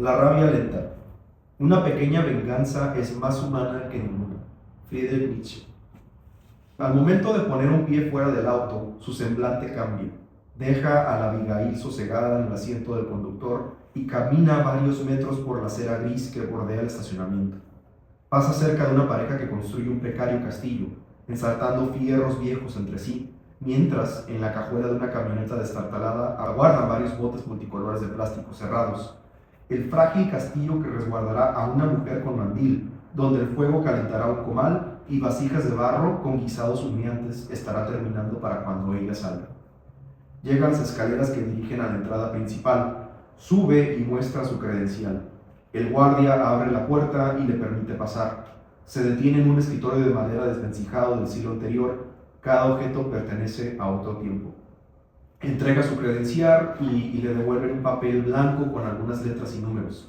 La rabia lenta. Una pequeña venganza es más humana que ninguna. Friedrich Nietzsche. Al momento de poner un pie fuera del auto, su semblante cambia. Deja a la Abigail sosegada en el asiento del conductor y camina varios metros por la acera gris que bordea el estacionamiento. Pasa cerca de una pareja que construye un precario castillo, ensartando fierros viejos entre sí, mientras en la cajuela de una camioneta destartalada aguardan varios botes multicolores de plástico cerrados. El frágil castillo que resguardará a una mujer con mandil, donde el fuego calentará un comal y vasijas de barro con guisados humeantes estará terminando para cuando ella salga. Llega a las escaleras que dirigen a la entrada principal, sube y muestra su credencial. El guardia abre la puerta y le permite pasar. Se detiene en un escritorio de madera desvencijado del siglo anterior. Cada objeto pertenece a otro tiempo. Entrega su credencial y le devuelven un papel blanco con algunas letras y números.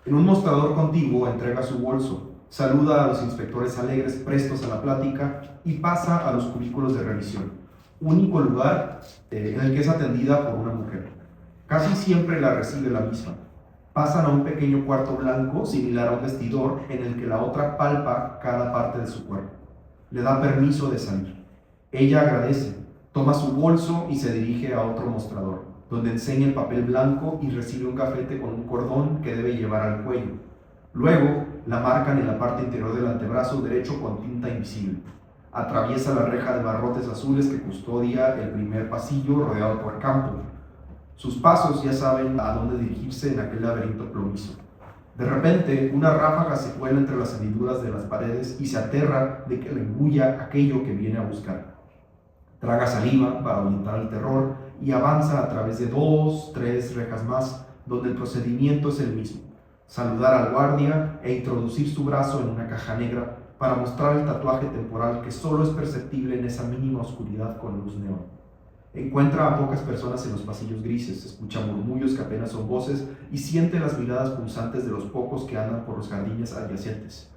En un mostrador contiguo entrega su bolso, saluda a los inspectores alegres prestos a la plática y pasa a los cubículos de revisión, único lugar en el que es atendida por una mujer. Casi siempre la recibe la misma. Pasan a un pequeño cuarto blanco similar a un vestidor en el que la otra palpa cada parte de su cuerpo. Le da permiso de salir. Ella agradece, toma su bolso y se dirige a otro mostrador, donde enseña el papel blanco y recibe un gafete con un cordón que debe llevar al cuello. Luego la marcan en la parte interior del antebrazo derecho con tinta invisible. Atraviesa la reja de barrotes azules que custodia el primer pasillo rodeado por campo. Sus pasos ya saben a dónde dirigirse en aquel laberinto plomizo. De repente, una ráfaga se cuela entre las hendiduras de las paredes y se aterra de que le engulla aquello que viene a buscar. Traga saliva para ahuyentar el terror y avanza a través de 2, 3 rejas más, donde el procedimiento es el mismo: saludar al guardia e introducir su brazo en una caja negra para mostrar el tatuaje temporal que solo es perceptible en esa mínima oscuridad con luz neón. Encuentra a pocas personas en los pasillos grises, escucha murmullos que apenas son voces y siente las miradas pulsantes de los pocos que andan por los jardines adyacentes.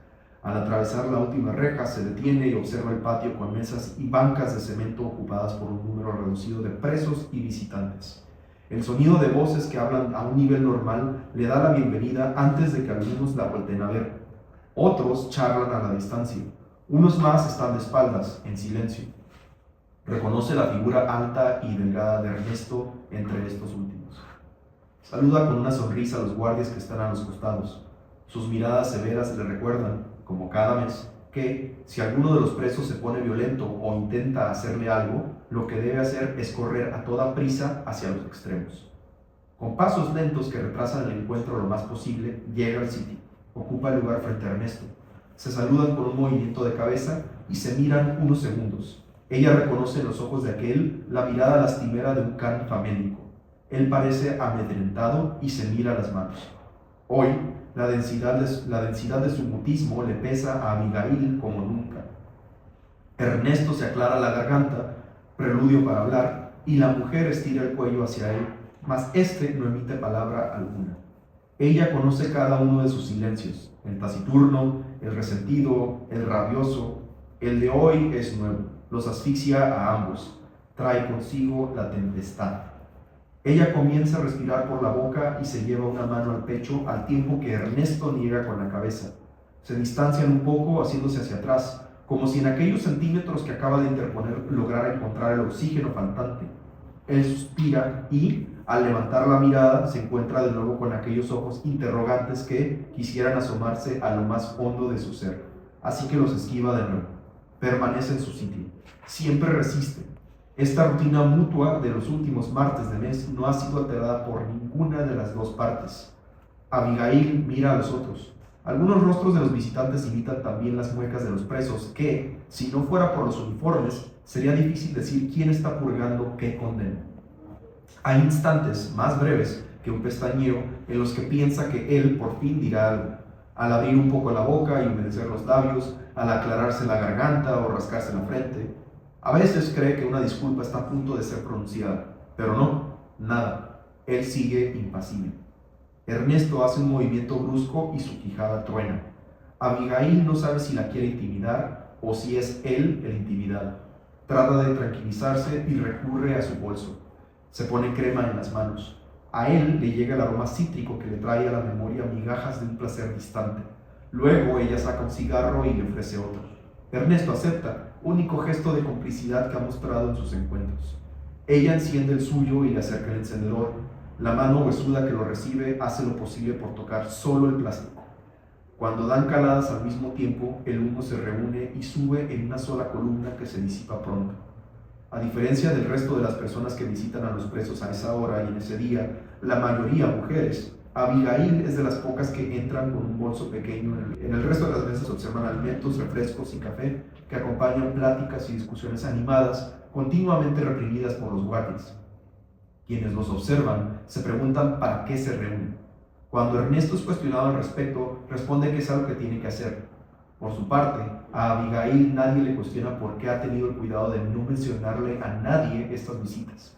Al atravesar la última reja, se detiene y observa el patio con mesas y bancas de cemento ocupadas por un número reducido de presos y visitantes. El sonido de voces que hablan a un nivel normal le da la bienvenida antes de que algunos la volteen a ver. Otros charlan a la distancia. Unos más están de espaldas, en silencio. Reconoce la figura alta y delgada de Ernesto entre estos últimos. Saluda con una sonrisa a los guardias que están a los costados. Sus miradas severas le recuerdan, como cada mes, que si alguno de los presos se pone violento o intenta hacerle algo, lo que debe hacer es correr a toda prisa hacia los extremos. Con pasos lentos que retrasan el encuentro lo más posible, llega al sitio. Ocupa el lugar frente a Ernesto. Se saludan con un movimiento de cabeza y se miran unos segundos. Ella reconoce en los ojos de aquel la mirada lastimera de un can famélico. Él parece amedrentado y se mira las manos. Hoy, la densidad de su mutismo le pesa a Abigail como nunca. Ernesto se aclara la garganta, preludio para hablar, y la mujer estira el cuello hacia él, mas éste no emite palabra alguna. Ella conoce cada uno de sus silencios, el taciturno, el resentido, el rabioso. El de hoy es nuevo, los asfixia a ambos, trae consigo la tempestad. Ella comienza a respirar por la boca y se lleva una mano al pecho al tiempo que Ernesto niega con la cabeza. Se distancian un poco haciéndose hacia atrás, como si en aquellos centímetros que acaba de interponer lograra encontrar el oxígeno faltante. Él suspira y, al levantar la mirada, se encuentra de nuevo con aquellos ojos interrogantes que quisieran asomarse a lo más hondo de su ser. Así que los esquiva de nuevo. Permanece en su sitio. Siempre resiste. Esta rutina mutua de los últimos martes de mes no ha sido alterada por ninguna de las dos partes. Abigail mira a los otros. Algunos rostros de los visitantes imitan también las muecas de los presos que, si no fuera por los uniformes, sería difícil decir quién está purgando qué condena. Hay instantes más breves que un pestañeo en los que piensa que él por fin dirá algo. Al abrir un poco la boca y humedecer los labios, al aclararse la garganta o rascarse la frente. A veces cree que una disculpa está a punto de ser pronunciada, pero no, nada. Él sigue impasible. Ernesto hace un movimiento brusco y su quijada truena. Abigail no sabe si la quiere intimidar o si es él el intimidado. Trata de tranquilizarse y recurre a su bolso. Se pone crema en las manos. A él le llega el aroma cítrico que le trae a la memoria migajas de un placer distante. Luego ella saca un cigarro y le ofrece otro. Ernesto acepta, único gesto de complicidad que ha mostrado en sus encuentros. Ella enciende el suyo y le acerca el encendedor. La mano huesuda que lo recibe hace lo posible por tocar solo el plástico. Cuando dan caladas al mismo tiempo, el humo se reúne y sube en una sola columna que se disipa pronto. A diferencia del resto de las personas que visitan a los presos a esa hora y en ese día, la mayoría mujeres, Abigail es de las pocas que entran con un bolso pequeño. En el resto de las mesas se observan alimentos, refrescos y café que acompañan pláticas y discusiones animadas, continuamente reprimidas por los guardias. Quienes los observan se preguntan para qué se reúnen. Cuando Ernesto es cuestionado al respecto, responde que es algo que tiene que hacer. Por su parte, a Abigail nadie le cuestiona por qué ha tenido el cuidado de no mencionarle a nadie estas visitas.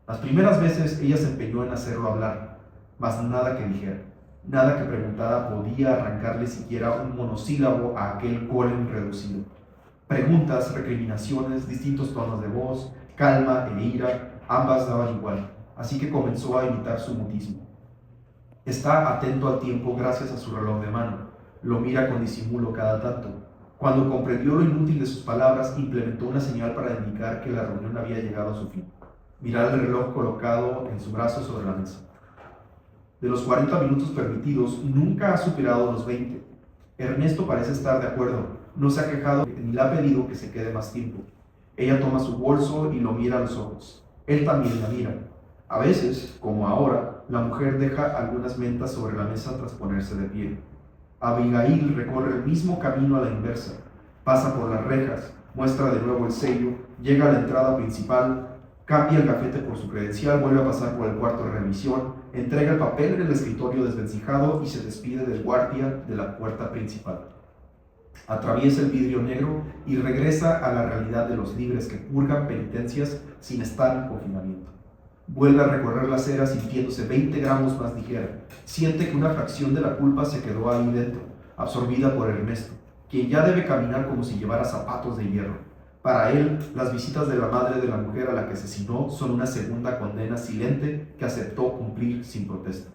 Las primeras veces ella se empeñó en hacerlo hablar, mas nada que dijera, nada que preguntara podía arrancarle siquiera un monosílabo a aquel golem reducido. Preguntas, recriminaciones, distintos tonos de voz, calma e ira, ambas daban igual, así que comenzó a imitar su mutismo. Está atento al tiempo gracias a su reloj de mano. Lo mira con disimulo cada tanto. Cuando comprendió lo inútil de sus palabras, implementó una señal para indicar que la reunión había llegado a su fin. Mirar el reloj colocado en su brazo sobre la mesa. De los 40 minutos permitidos, nunca ha superado los 20. Ernesto parece estar de acuerdo. No se ha quejado ni le ha pedido que se quede más tiempo. Ella toma su bolso y lo mira a los ojos. Él también la mira. A veces, como ahora, la mujer deja algunas mentas sobre la mesa tras ponerse de pie. Abigail recorre el mismo camino a la inversa, pasa por las rejas, muestra de nuevo el sello, llega a la entrada principal, cambia el gafete por su credencial, vuelve a pasar por el cuarto de revisión, entrega el papel en el escritorio desvencijado y se despide del guardia de la puerta principal. Atraviesa el vidrio negro y regresa a la realidad de los libres que purgan penitencias sin estar en confinamiento. Vuelve a recorrer la acera sintiéndose 20 gramos más ligera. Siente que una fracción de la culpa se quedó ahí dentro, absorbida por Ernesto, quien ya debe caminar como si llevara zapatos de hierro. Para él, las visitas de la madre de la mujer a la que asesinó son una segunda condena silente que aceptó cumplir sin protesta.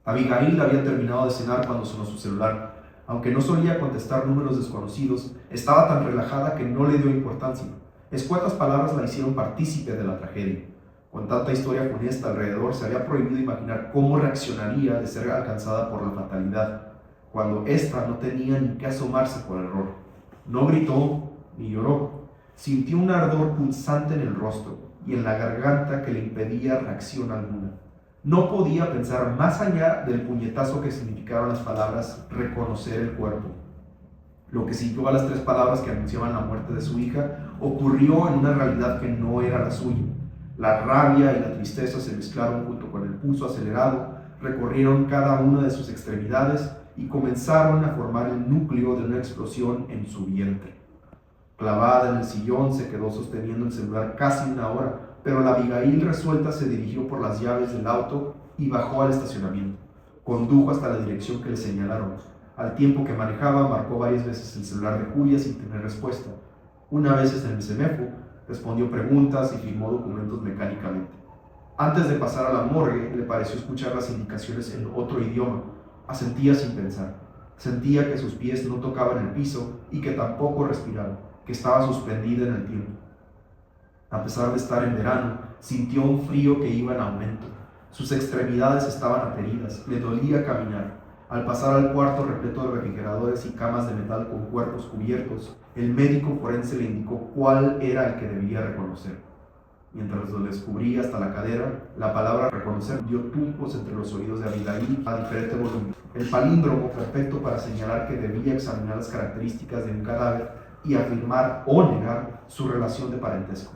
Abigail había terminado de cenar cuando sonó su celular. Aunque no solía contestar números desconocidos, estaba tan relajada que no le dio importancia. Escuetas palabras la hicieron partícipe de la tragedia. Con tanta historia funesta alrededor, se había prohibido imaginar cómo reaccionaría de ser alcanzada por la fatalidad, cuando ésta no tenía ni que asomarse por error. No gritó ni lloró. Sintió un ardor pulsante en el rostro y en la garganta que le impedía reacción alguna. No podía pensar más allá del puñetazo que significaron las palabras reconocer el cuerpo. Lo que siguió a las 3 palabras que anunciaban la muerte de su hija ocurrió en una realidad que no era la suya. La rabia y la tristeza se mezclaron junto con el pulso acelerado, recorrieron cada una de sus extremidades y comenzaron a formar el núcleo de una explosión en su vientre. Clavada en el sillón, se quedó sosteniendo el celular casi una hora, pero la Abigail resuelta se dirigió por las llaves del auto y bajó al estacionamiento. Condujo hasta la dirección que le señalaron. Al tiempo que manejaba, marcó varias veces el celular de Julia sin tener respuesta. Una vez en el CEMEFO, respondió preguntas y firmó documentos mecánicamente. Antes de pasar a la morgue, le pareció escuchar las indicaciones en otro idioma. Asentía sin pensar. Sentía que sus pies no tocaban el piso y que tampoco respiraba, que estaba suspendida en el tiempo. A pesar de estar en verano, sintió un frío que iba en aumento. Sus extremidades estaban ateridas, le dolía caminar. Al pasar al cuarto repleto de refrigeradores y camas de metal con cuerpos cubiertos, el médico forense le indicó cuál era el que debía reconocer. Mientras lo descubría hasta la cadera, la palabra reconocer dio tumbos entre los oídos de Abigail a diferente volumen. El palíndromo perfecto para señalar que debía examinar las características de un cadáver y afirmar o negar su relación de parentesco.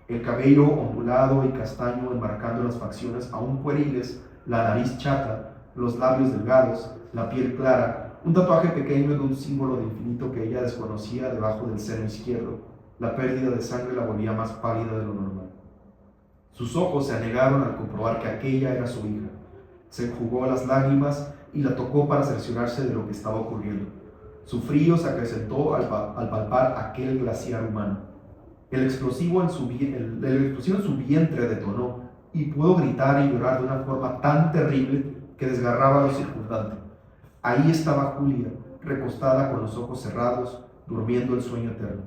El cabello ondulado y castaño enmarcando las facciones aún pueriles, la nariz chata, los labios delgados, la piel clara, un tatuaje pequeño de un símbolo de infinito que ella desconocía debajo del seno izquierdo. La pérdida de sangre la volvía más pálida de lo normal. Sus ojos se anegaron al comprobar que aquella era su hija. Se enjugó las lágrimas y la tocó para cerciorarse de lo que estaba ocurriendo. Su frío se acrecentó al palpar aquel glaciar humano. El explosivo en su vientre detonó. y pudo gritar y llorar de una forma tan terrible que desgarraba a los circundantes. Ahí estaba Julia, recostada con los ojos cerrados, durmiendo el sueño eterno.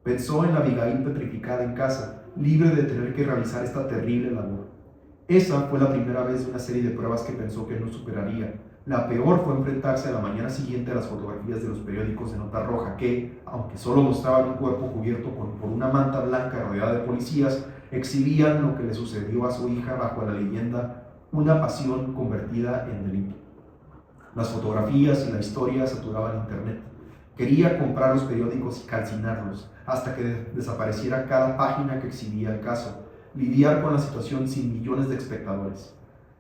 Pensó en Abigail petrificada en casa, libre de tener que realizar esta terrible labor. Esa fue la primera vez de una serie de pruebas que pensó que no superaría. La peor fue enfrentarse a la mañana siguiente a las fotografías de los periódicos de nota roja que, aunque solo mostraban un cuerpo cubierto por una manta blanca rodeada de policías, exhibían lo que le sucedió a su hija bajo la leyenda "una pasión convertida en delito". Las fotografías y la historia saturaban internet. Quería comprar los periódicos y calcinarlos hasta que desapareciera cada página que exhibía el caso, lidiar con la situación sin millones de espectadores.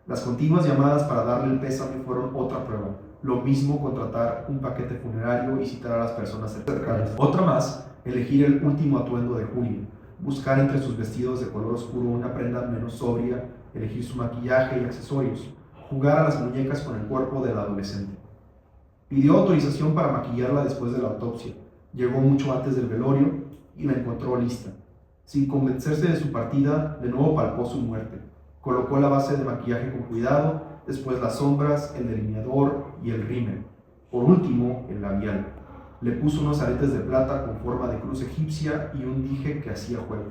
Las continuas llamadas para darle el pésame fueron otra prueba. Lo mismo contratar un paquete funerario y citar a las personas cercanas. Otra más, elegir el último atuendo de Julia, buscar entre sus vestidos de color oscuro una prenda menos sobria, elegir su maquillaje y accesorios, jugar a las muñecas con el cuerpo del adolescente. Pidió autorización para maquillarla después de la autopsia. Llegó mucho antes del velorio y la encontró lista. Sin convencerse de su partida, de nuevo palpó su muerte. Colocó la base de maquillaje con cuidado, después las sombras, el delineador y el rímel. Por último, el labial. Le puso unos aretes de plata con forma de cruz egipcia y un dije que hacía juego.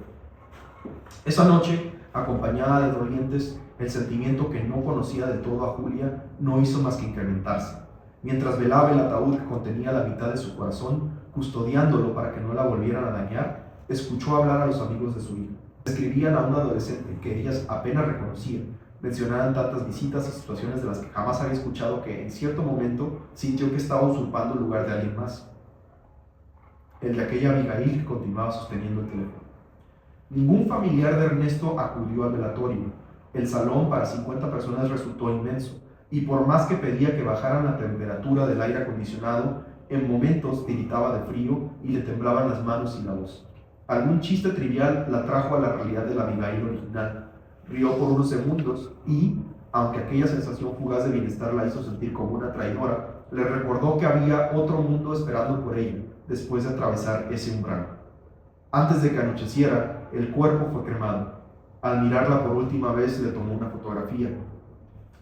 Esa noche, acompañada de dolientes, el sentimiento que no conocía del todo a Julia no hizo más que incrementarse. Mientras velaba el ataúd que contenía la mitad de su corazón, custodiándolo para que no la volvieran a dañar, escuchó hablar a los amigos de su hija. Describían a un adolescente que ellas apenas reconocían. Mencionaban tantas visitas y situaciones de las que jamás había escuchado que en cierto momento sintió que estaba usurpando el lugar de alguien más, el de aquella Abigail que continuaba sosteniendo el teléfono. Ningún familiar de Ernesto acudió al velatorio. El salón para 50 personas resultó inmenso, y por más que pedía que bajaran la temperatura del aire acondicionado, en momentos tiritaba de frío y le temblaban las manos y la voz. Algún chiste trivial la trajo a la realidad de la Abigail original. Rió por unos segundos y, aunque aquella sensación fugaz de bienestar la hizo sentir como una traidora, le recordó que había otro mundo esperando por ella después de atravesar ese umbral. Antes de que anocheciera, el cuerpo fue cremado. Al mirarla por última vez, le tomó una fotografía.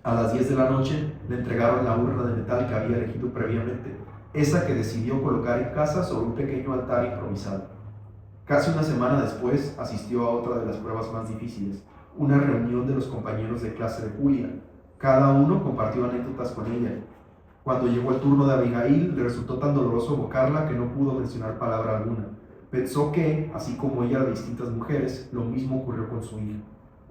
A las 10 de la noche le entregaron la urna de metal que había elegido previamente, esa que decidió colocar en casa sobre un pequeño altar improvisado. Casi una semana después asistió a otra de las pruebas más difíciles, una reunión de los compañeros de clase de Julia. Cada uno compartió anécdotas con ella. Cuando llegó el turno de Abigail, le resultó tan doloroso evocarla que no pudo mencionar palabra alguna. Pensó que, así como ella de distintas mujeres, lo mismo ocurrió con su hija.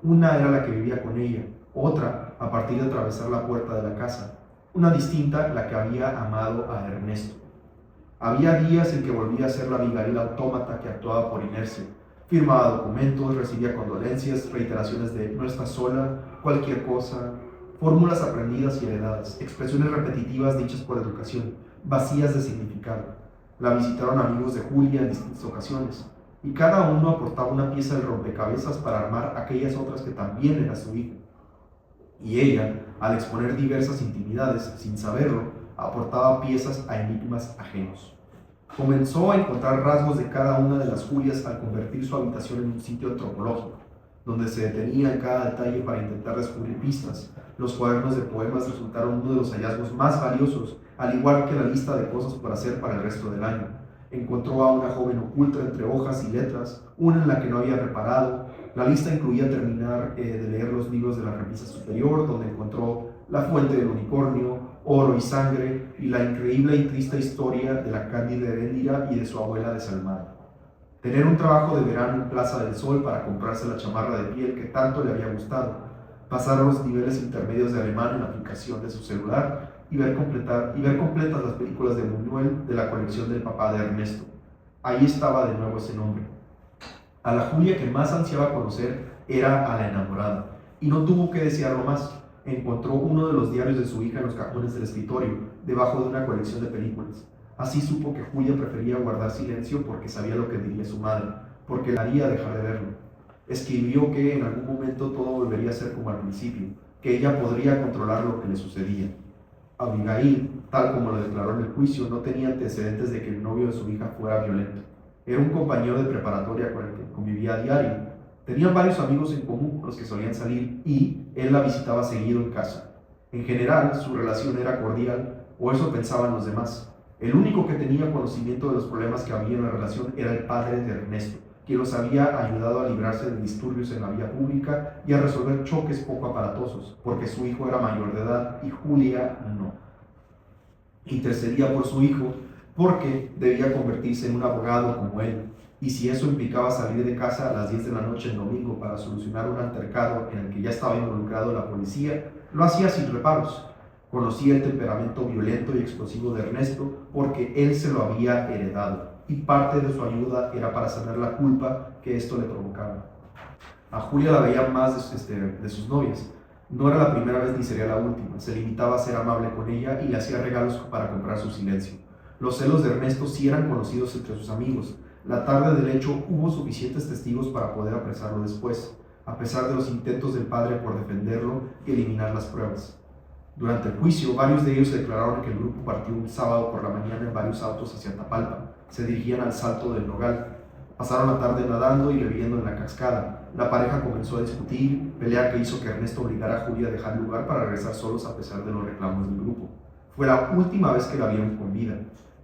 Una era la que vivía con ella, otra a partir de atravesar la puerta de la casa, una distinta la que había amado a Ernesto. Había días en que volvía a ser la Abigail autómata que actuaba por inercia. Firmaba documentos, recibía condolencias, reiteraciones de "no estás sola", cualquier cosa, fórmulas aprendidas y heredadas, expresiones repetitivas dichas por educación, vacías de significado. La visitaron amigos de Julia en distintas ocasiones, y cada uno aportaba una pieza del rompecabezas para armar aquellas otras que también era su hija. Y ella, al exponer diversas intimidades, sin saberlo, aportaba piezas a enigmas ajenos. Comenzó a encontrar rasgos de cada una de las Julias al convertir su habitación en un sitio antropológico, donde se detenía en cada detalle para intentar descubrir pistas. Los cuadernos de poemas resultaron uno de los hallazgos más valiosos, al igual que la lista de cosas por hacer para el resto del año. Encontró a una joven oculta entre hojas y letras, una en la que no había reparado. La lista incluía terminar de leer los libros de la repisa superior, donde encontró La fuente del unicornio, Oro y sangre, y la increíble y triste historia de la cándida Heréndira y de su abuela desalmada. Tener un trabajo de verano en Plaza del Sol para comprarse la chamarra de piel que tanto le había gustado, pasar los niveles intermedios de alemán en la aplicación de su celular y ver completas las películas de Buñuel de la colección del papá de Ernesto. Ahí estaba de nuevo ese nombre. A la Julia que más ansiaba conocer era a la enamorada, y no tuvo que desearlo más. Encontró uno de los diarios de su hija en los cajones del escritorio, debajo de una colección de películas. Así supo que Julia prefería guardar silencio porque sabía lo que diría su madre, porque la haría dejar de verlo. Escribió que en algún momento todo volvería a ser como al principio, que ella podría controlar lo que le sucedía. Abigail, tal como lo declaró en el juicio, no tenía antecedentes de que el novio de su hija fuera violento. Era un compañero de preparatoria con el que convivía a diario. Tenían varios amigos en común con los que solían salir y él la visitaba seguido en casa. En general, su relación era cordial, o eso pensaban los demás. El único que tenía conocimiento de los problemas que había en la relación era el padre de Ernesto, quien los había ayudado a librarse de disturbios en la vía pública y a resolver choques poco aparatosos, porque su hijo era mayor de edad y Julia no. Intercedía por su hijo porque debía convertirse en un abogado como él, y si eso implicaba salir de casa a las 10 de la noche el domingo para solucionar un altercado en el que ya estaba involucrado la policía, lo hacía sin reparos. Conocía el temperamento violento y explosivo de Ernesto porque él se lo había heredado, y parte de su ayuda era para sanar la culpa que esto le provocaba. A Julia la veía más de sus novias. No era la primera vez ni sería la última. Se limitaba a ser amable con ella y le hacía regalos para comprar su silencio. Los celos de Ernesto sí eran conocidos entre sus amigos. La tarde del hecho hubo suficientes testigos para poder apresarlo después, a pesar de los intentos del padre por defenderlo y eliminar las pruebas. Durante el juicio, varios de ellos declararon que el grupo partió un sábado por la mañana en varios autos hacia Tapalpa. Se dirigían al Salto del Nogal. Pasaron la tarde nadando y bebiendo en la cascada. La pareja comenzó a discutir, pelea que hizo que Ernesto obligara a Julia a dejar el lugar para regresar solos a pesar de los reclamos del grupo. Fue la última vez que la vieron con vida.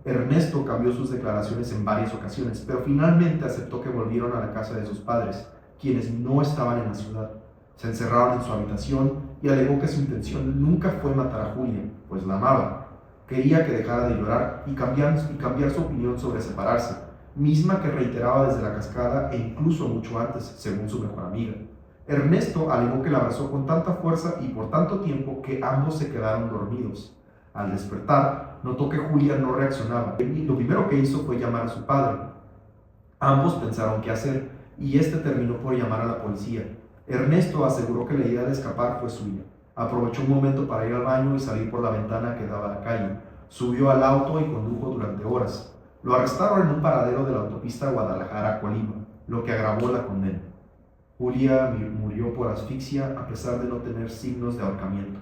Ernesto cambió sus declaraciones en varias ocasiones, pero finalmente aceptó que volvieron a la casa de sus padres, quienes no estaban en la ciudad. Se encerraron en su habitación y alegó que su intención nunca fue matar a Julia, pues la amaba. Quería que dejara de llorar y cambiar su opinión sobre separarse, misma que reiteraba desde la cascada e incluso mucho antes, según su mejor amiga. Ernesto alegó que la abrazó con tanta fuerza y por tanto tiempo que ambos se quedaron dormidos. Al despertar, notó que Julia no reaccionaba y lo primero que hizo fue llamar a su padre. Ambos pensaron qué hacer y este terminó por llamar a la policía. Ernesto aseguró que la idea de escapar fue suya. Aprovechó un momento para ir al baño y salir por la ventana que daba a la calle. Subió al auto y condujo durante horas. Lo arrestaron en un paradero de la autopista Guadalajara-Colima, lo que agravó la condena. Julia murió por asfixia a pesar de no tener signos de ahorcamiento.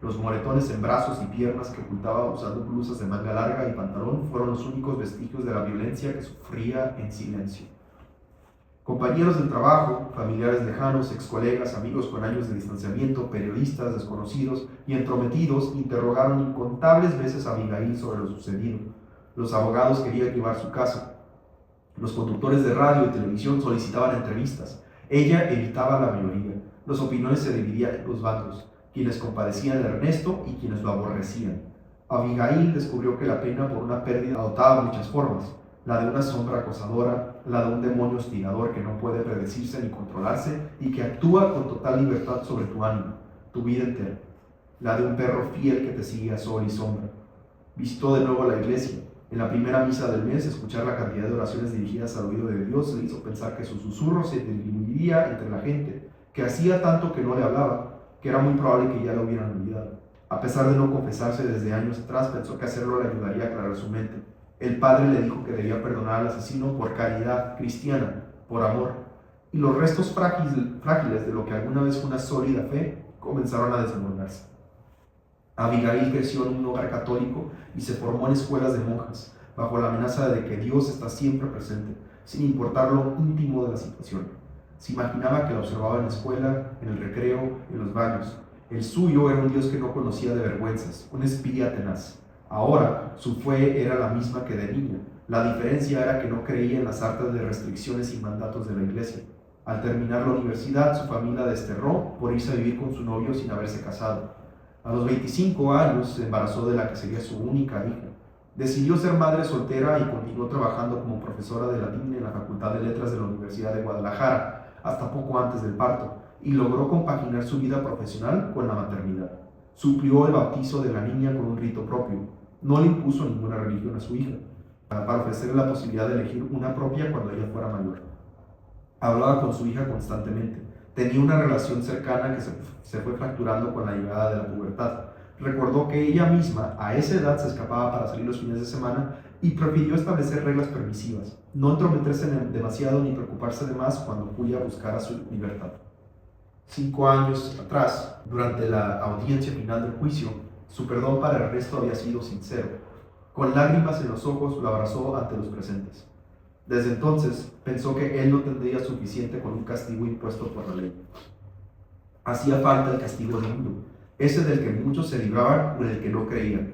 Los moretones en brazos y piernas que ocultaba usando blusas de manga larga y pantalón fueron los únicos vestigios de la violencia que sufría en silencio. Compañeros del trabajo, familiares lejanos, excolegas, amigos con años de distanciamiento, periodistas, desconocidos y entrometidos interrogaron incontables veces a Abigail sobre lo sucedido. Los abogados querían llevar su caso. Los conductores de radio y televisión solicitaban entrevistas. Ella evitaba la mayoría. Las opiniones se dividían en dos bandos, quienes compadecían de Ernesto y quienes lo aborrecían. Abigail descubrió que la pena por una pérdida adoptaba muchas formas: la de una sombra acosadora, la de un demonio hostigador que no puede predecirse ni controlarse y que actúa con total libertad sobre tu ánimo, tu vida entera; la de un perro fiel que te sigue a sol y sombra. Visitó de nuevo la iglesia. En la primera misa del mes, escuchar la cantidad de oraciones dirigidas al oído de Dios le hizo pensar que su susurro se diluiría entre la gente, que hacía tanto que no le hablaba, que era muy probable que ya lo hubieran olvidado. A pesar de no confesarse desde años atrás, pensó que hacerlo le ayudaría a aclarar su mente. El padre le dijo que debía perdonar al asesino por caridad cristiana, por amor, y los restos frágiles de lo que alguna vez fue una sólida fe comenzaron a desmoronarse. Abigail creció en un hogar católico y se formó en escuelas de monjas, bajo la amenaza de que Dios está siempre presente, sin importar lo íntimo de la situación. Se imaginaba que la observaba en la escuela, en el recreo, en los baños. El suyo era un Dios que no conocía de vergüenzas, un espía tenaz. Ahora, su fe era la misma que de niña. La diferencia era que no creía en las hartas de restricciones y mandatos de la iglesia. Al terminar la universidad, su familia desterró por irse a vivir con su novio sin haberse casado. A los 25 años se embarazó de la que sería su única hija. Decidió ser madre soltera y continuó trabajando como profesora de latín en la Facultad de Letras de la Universidad de Guadalajara, hasta poco antes del parto, y logró compaginar su vida profesional con la maternidad. Suplió el bautizo de la niña con un rito propio. No le impuso ninguna religión a su hija, para ofrecerle la posibilidad de elegir una propia cuando ella fuera mayor. Hablaba con su hija constantemente. Tenía una relación cercana que se fue fracturando con la llegada de la pubertad. Recordó que ella misma a esa edad se escapaba para salir los fines de semana y prefirió establecer reglas permisivas, no entrometerse demasiado ni preocuparse de más cuando Julia buscara su libertad. 5 años atrás, durante la audiencia final del juicio, su perdón para Ernesto había sido sincero. Con lágrimas en los ojos lo abrazó ante los presentes. Desde entonces pensó que él no tendría suficiente con un castigo impuesto por la ley. Hacía falta el castigo divino, ese del que muchos se libraban o en el que no creían.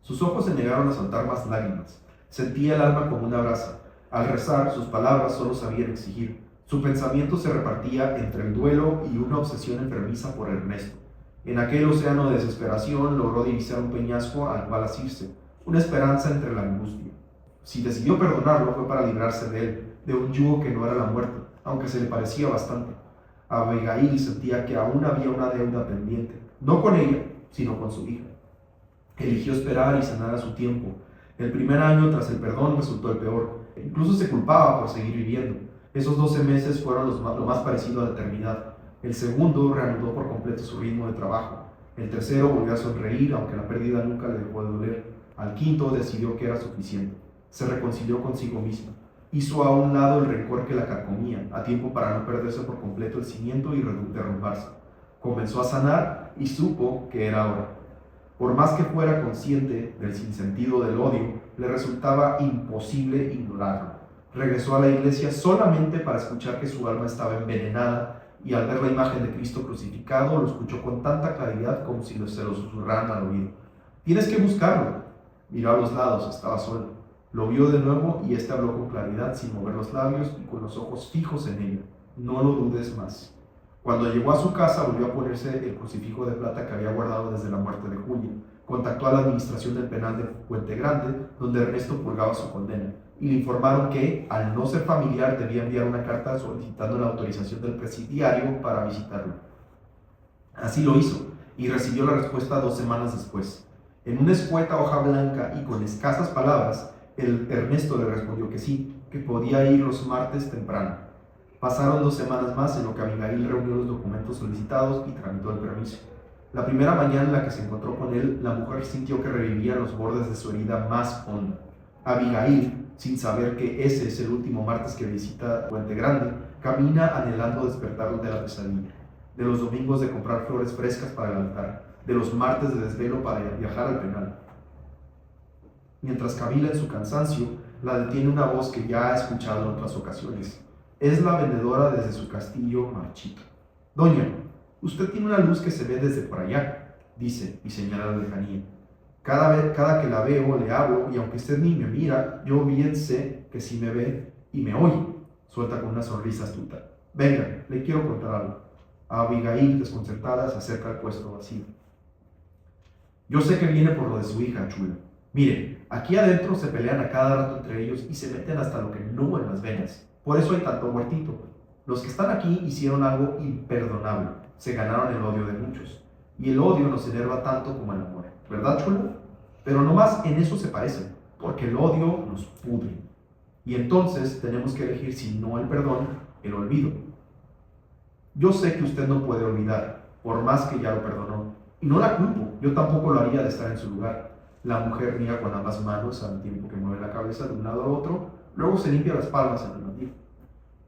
Sus ojos se negaron a soltar más lágrimas. Sentía el alma como una brasa. Al rezar, sus palabras solo sabían exigir. Su pensamiento se repartía entre el duelo y una obsesión enfermiza por Ernesto. En aquel océano de desesperación logró divisar un peñasco al cual asirse, una esperanza entre la angustia. Si decidió perdonarlo fue para librarse de él, de un yugo que no era la muerte, aunque se le parecía bastante. Abigail sentía que aún había una deuda pendiente, no con ella, sino con su hija. Eligió esperar y sanar a su tiempo. El primer año tras el perdón resultó el peor. Incluso se culpaba por seguir viviendo. Esos 12 meses fueron lo más parecido a la eternidad. El segundo reanudó por completo su ritmo de trabajo. El tercero volvió a sonreír, aunque la pérdida nunca le dejó de doler. Al quinto decidió que era suficiente. Se reconcilió consigo misma. Hizo a un lado el rencor que la carcomía, a tiempo para no perderse por completo el cimiento y derrumbarse. Comenzó a sanar y supo que era hora. Por más que fuera consciente del sinsentido del odio, le resultaba imposible ignorarlo. Regresó a la iglesia solamente para escuchar que su alma estaba envenenada y al ver la imagen de Cristo crucificado lo escuchó con tanta claridad como si se lo susurraran al oído. Tienes que buscarlo. Miró a los lados, estaba solo. Lo vio de nuevo y éste habló con claridad sin mover los labios y con los ojos fijos en ella. No lo dudes más. Cuando llegó a su casa volvió a ponerse el crucifijo de plata que había guardado desde la muerte de Julia. Contactó a la administración del penal de Puente Grande, donde Ernesto purgaba su condena, y le informaron que, al no ser familiar, debía enviar una carta solicitando la autorización del presidiario para visitarlo. Así lo hizo, y recibió la respuesta 2 semanas después. En una escueta hoja blanca y con escasas palabras, el Ernesto le respondió que sí, que podía ir los martes temprano. Pasaron 2 semanas más en lo que Abigail reunió los documentos solicitados y tramitó el permiso. La primera mañana en la que se encontró con él, la mujer sintió que revivían los bordes de su herida más honda. Abigail, sin saber que ese es el último martes que visita Puente Grande, camina anhelando despertarlo de la pesadilla, de los domingos de comprar flores frescas para el altar, de los martes de desvelo para viajar al penal. Mientras cavila en su cansancio, la detiene una voz que ya ha escuchado en otras ocasiones. Es la vendedora desde su castillo marchito. Doña, usted tiene una luz que se ve desde por allá, dice y señala la lejanía. Cada que la veo le hablo y aunque usted ni me mira, yo bien sé que sí me ve y me oye, suelta con una sonrisa astuta. Venga, le quiero contar algo. Abigail, desconcertada, se acerca al puesto vacío. Yo sé que viene por lo de su hija, chula. Mire, aquí adentro se pelean a cada rato entre ellos y se meten hasta lo que no en las venas. Por eso hay tanto muertito. Los que están aquí hicieron algo imperdonable. Se ganaron el odio de muchos. Y el odio nos enerva tanto como el amor. ¿Verdad, chula? Pero nomás en eso se parecen, porque el odio nos pudre. Y entonces tenemos que elegir, si no el perdón, el olvido. Yo sé que usted no puede olvidar, por más que ya lo perdonó. Y no la culpo, yo tampoco lo haría de estar en su lugar. La mujer niega con ambas manos al tiempo que mueve la cabeza de un lado a otro, luego se limpia las palmas en el mandil.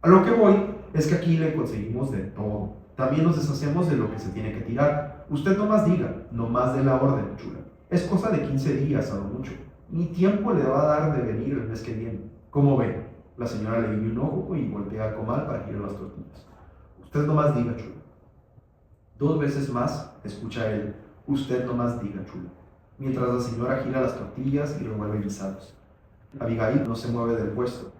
A lo que voy es que aquí le conseguimos de todo. También nos deshacemos de lo que se tiene que tirar. Usted no más diga, no más de la orden, chula. Es cosa de 15 días a lo mucho. Ni tiempo le va a dar de venir el mes que viene. ¿Cómo ven? La señora le guiña un ojo y voltea al comal para girar las tortillas. Usted no más diga, chula. 2 veces más, escucha él. Usted no más diga, chula. Mientras la señora gira las tortillas y revuelve guisados. Abigail no se mueve del puesto.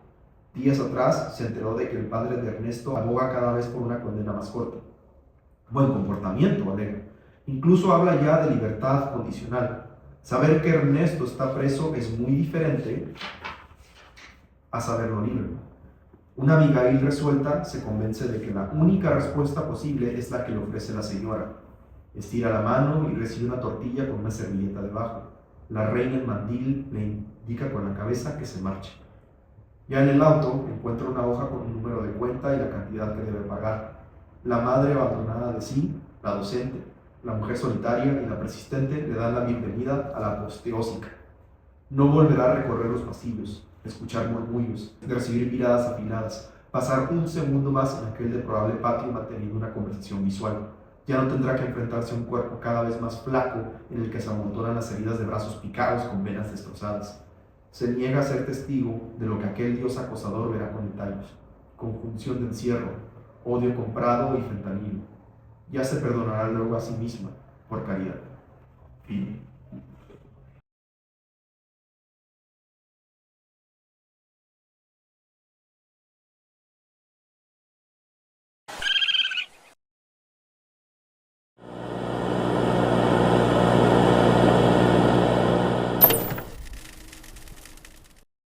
Días atrás se enteró de que el padre de Ernesto aboga cada vez por una condena más corta. Buen comportamiento, alega. Incluso habla ya de libertad condicional. Saber que Ernesto está preso es muy diferente a saberlo libre. Una Abigail resuelta se convence de que la única respuesta posible es la que le ofrece la señora. Estira la mano y recibe una tortilla con una servilleta debajo. La reina en mandil le indica con la cabeza que se marche. Ya en el auto encuentra una hoja con un número de cuenta y la cantidad que debe pagar. La madre abandonada de sí, la docente, la mujer solitaria y la persistente le dan la bienvenida a la apoteósica. No volverá a recorrer los pasillos, escuchar murmullos, recibir miradas afiladas, pasar un segundo más en aquel deplorable patio manteniendo una conversación visual. Ya no tendrá que enfrentarse a un cuerpo cada vez más flaco en el que se amontonan las heridas de brazos picados con venas destrozadas. Se niega a ser testigo de lo que aquel Dios acosador verá con detalles: conjunción de encierro, odio comprado y fentanilo. Ya se perdonará luego a sí misma por caridad. Fin.